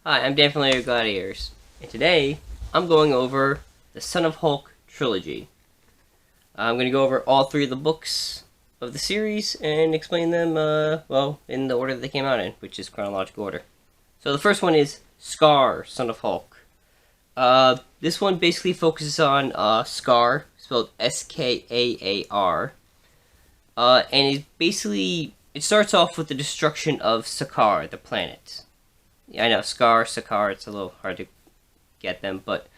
Hi, I'm Dan from Later Gladiators, and today I'm going over the Son of Hulk trilogy. I'm going to go over all three of the books of the series and explain them, well, in the order that they came out in, which is chronological order. So the first one is Skaar, Son of Hulk. This one basically focuses on Skaar, spelled Skaar, and it starts off with the destruction of Skaar, the planet. Yeah, I know, Skaar, it's a little hard to get them, but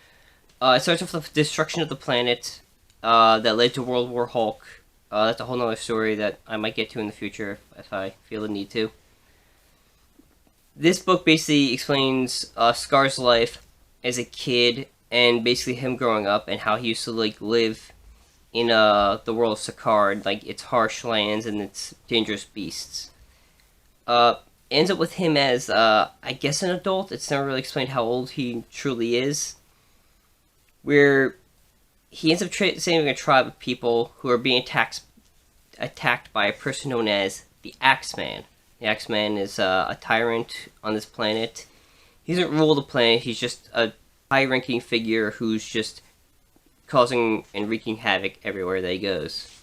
it starts off with the destruction of the planet that led to World War Hulk. That's a whole nother story that I might get to in the future if I feel the need to. This book basically explains Scar's life as a kid and basically him growing up and how he used to live in the world of Skaar, its harsh lands and its dangerous beasts. Ends up with him as, I guess, an adult. It's never really explained how old he truly is. Where he ends up saving a tribe of people who are being attacked by a person known as the Axeman. The Axeman is a tyrant on this planet. He doesn't rule the planet. He's just a high-ranking figure who's just causing and wreaking havoc everywhere that he goes.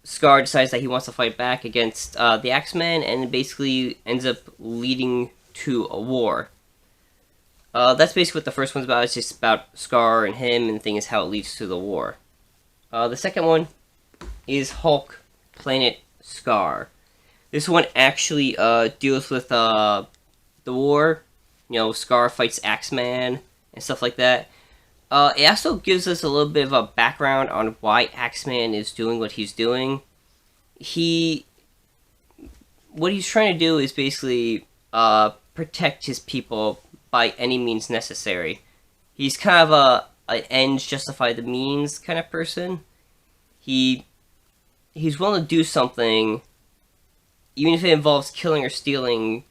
Skaar decides that he wants to fight back against the Axeman, and it basically ends up leading to a war. That's basically what the first one's about. It's just about Skaar and him, and the thing is how it leads to the war. The second one is Hulk Planet Skaar. This one actually deals with the war. You know, Skaar fights Axeman and stuff like that. It also gives us a little bit of a background on why Axeman is doing what he's doing. What he's trying to do is basically protect his people by any means necessary. He's kind of an ends justify the means kind of person. He's willing to do something, even if it involves killing or stealing,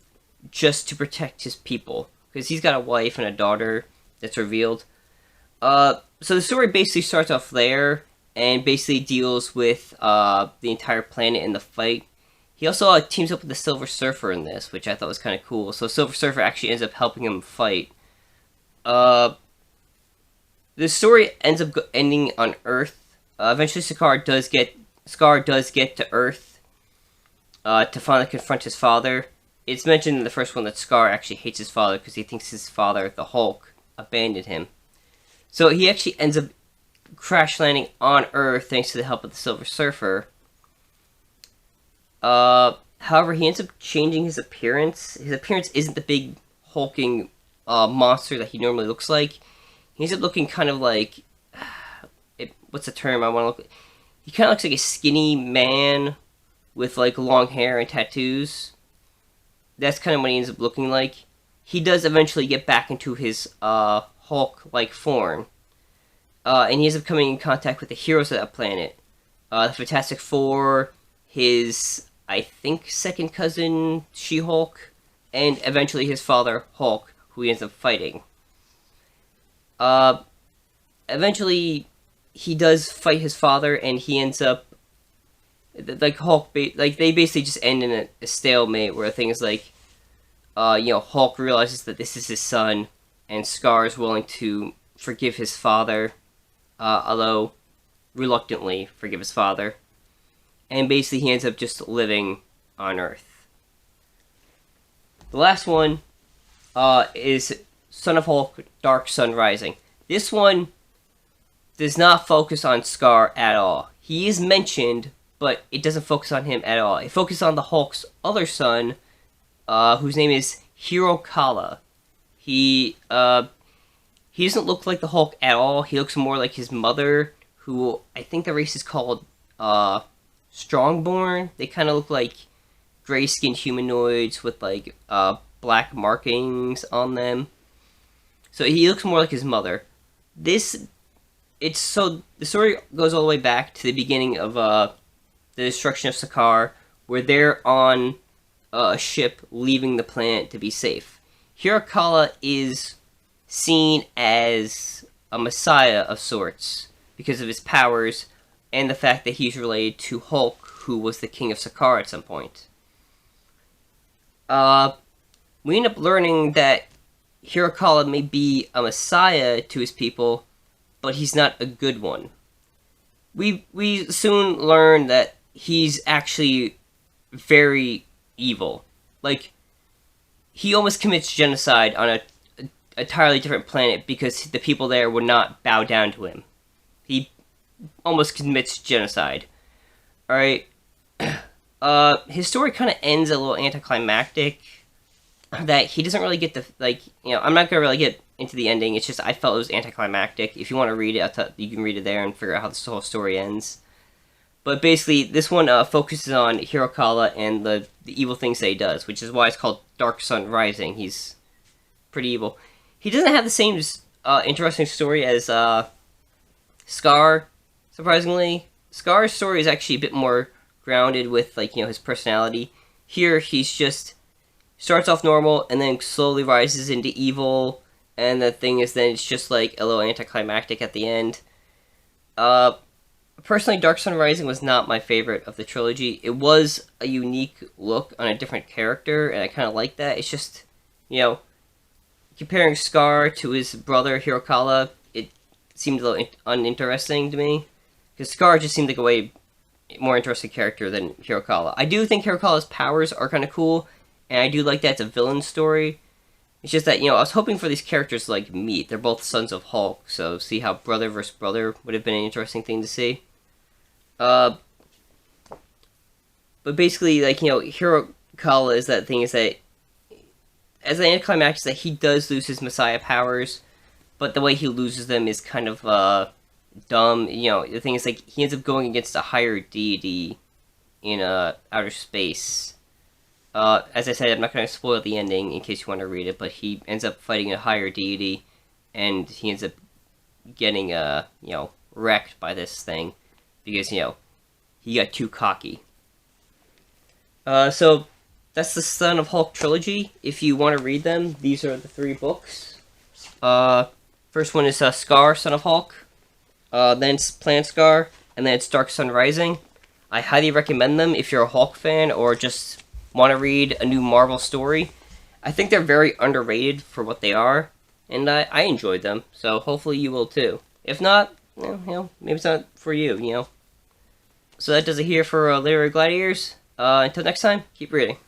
just to protect his people. Because he's got a wife and a daughter that's revealed. So the story basically starts off there, and basically deals with the entire planet and the fight. He also teams up with the Silver Surfer in this, which I thought was kind of cool. So Silver Surfer actually ends up helping him fight. The story ends up ending on Earth. Eventually, Skaar does get to Earth to finally confront his father. It's mentioned in the first one that Skaar actually hates his father because he thinks his father, the Hulk, abandoned him. So he actually ends up crash landing on Earth thanks to the help of the Silver Surfer. However, he ends up changing his appearance. His appearance isn't the big hulking monster that he normally looks like. He ends up looking kind of like... what's the term I want to look... He kind of looks like a skinny man with long hair and tattoos. That's kind of what he ends up looking like. He does eventually get back into his Hulk-like form. And he ends up coming in contact with the heroes of that planet. The Fantastic Four, his, I think, second cousin, She-Hulk, and eventually his father, Hulk, who he ends up fighting. Eventually, he does fight his father, and he ends up, Hulk, they basically just end in a stalemate, where things Hulk realizes that this is his son, and Skaar is willing to forgive his father, although reluctantly forgive his father. And basically he ends up just living on Earth. The last one is Son of Hulk, Dark Sun Rising. This one does not focus on Skaar at all. He is mentioned, but it doesn't focus on him at all. It focuses on the Hulk's other son, whose name is Hirokala. He doesn't look like the Hulk at all. He looks more like his mother, who I think the race is called Strongborn. They kind of look like gray-skinned humanoids with black markings on them. So he looks more like his mother. The story goes all the way back to the beginning of the destruction of Skaar, where they're on a ship leaving the planet to be safe. Hirokala is seen as a messiah of sorts because of his powers and the fact that he's related to Hulk, who was the king of Skaar at some point. we end up learning that Hirokala may be a messiah to his people, but he's not a good one. We soon learn that he's actually very evil. Like, he almost commits genocide on a entirely different planet because the people there would not bow down to him. He almost commits genocide. Alright. His story kind of ends a little anticlimactic. That he doesn't really get the, like, you know, I'm not gonna really get into the ending, it's just I felt it was anticlimactic. If you want to read it, you can read it there and figure out how this whole story ends. But basically, this one focuses on Hirokala and the evil things that he does, which is why it's called Dark Sun Rising. He's pretty evil. He doesn't have the same interesting story as Skaar, surprisingly. Skaar's story is actually a bit more grounded with, like, you know, his personality. Here, he's just starts off normal and then slowly rises into evil, and the thing is then it's just like a little anticlimactic at the end. Personally, Dark Sun Rising was not my favorite of the trilogy. It was a unique look on a different character, and I kind of like that. It's just, you know, comparing Skaar to his brother Hirokala, it seemed a little uninteresting to me. Because Skaar just seemed like a way more interesting character than Hirokala. I do think Hirokala's powers are kind of cool, and I do like that it's a villain story. It's just that, you know, I was hoping for these characters to, like, meet. They're both sons of Hulk, so see how brother versus brother would have been an interesting thing to see. But basically, like, you know, Hirokala is that thing is that, as an anticlimax, that he does lose his Messiah powers, but the way he loses them is kind of, dumb. You know, the thing is, like, he ends up going against a higher deity in, outer space. As I said, I'm not going to spoil the ending in case you want to read it, but he ends up fighting a higher deity, and he ends up getting, you know, wrecked by this thing. Because, you know, he got too cocky. So, that's the Son of Hulk trilogy. If you want to read them, these are the 3 books. First one is Skaar, Son of Hulk. Then it's Planet Skaar, and then it's Dark Sun Rising. I highly recommend them if you're a Hulk fan, or just want to read a new Marvel story. I think they're very underrated for what they are, and I enjoyed them, so hopefully you will too. If not, well, you know, maybe it's not for you, you know. So that does it here for Literary Gladiators. Until next time, keep reading.